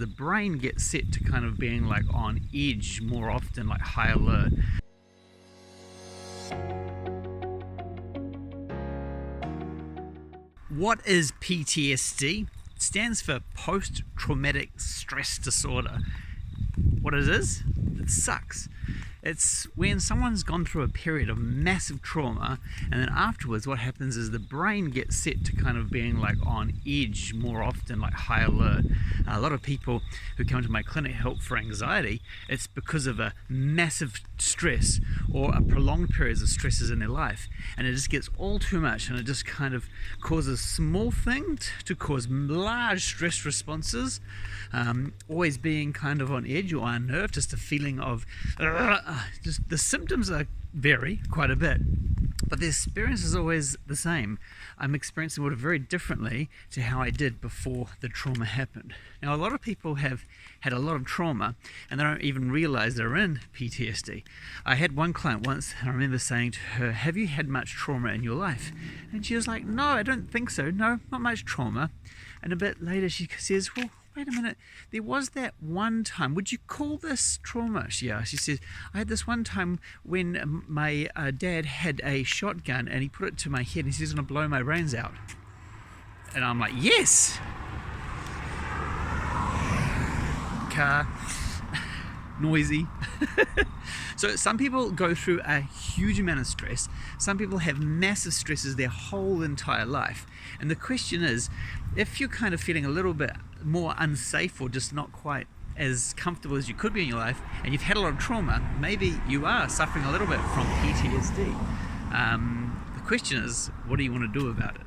The brain gets set to kind of being like on edge more often, like high alert. What is PTSD? It stands for post-traumatic stress disorder. What it is? It sucks. It's when someone's gone through a period of massive trauma, and then afterwards what happens is the brain gets set to kind of being like on edge more often, like high alert. A lot of people who come to my clinic help for anxiety, it's because of a massive stress or a prolonged periods of stresses in their life, and it just gets all too much, and it just kind of causes small things to cause large stress responses, always being kind of on edge or unnerved, just a feeling of just the symptoms vary quite a bit, but the experience is always the same. I'm experiencing water very differently to how I did before the trauma happened. Now, a lot of people have had a lot of trauma and they don't even realize they're in PTSD. I had one client once, and I remember saying to her, "Have you had much trauma in your life?" And she was like, "No, I don't think so. No, not much trauma." And a bit later she says, "Well, wait a minute, there was that one time, would you call this trauma?" She asked. She says, "I had this one time when my dad had a shotgun and he put it to my head and he says he's going to blow my brains out." And I'm like, yes! Car, noisy. So some people go through a huge amount of stress. Some people have massive stresses their whole entire life. And the question is, if you're kind of feeling a little bit more unsafe or just not quite as comfortable as you could be in your life, and you've had a lot of trauma, maybe you are suffering a little bit from PTSD. The question is, what do you want to do about it?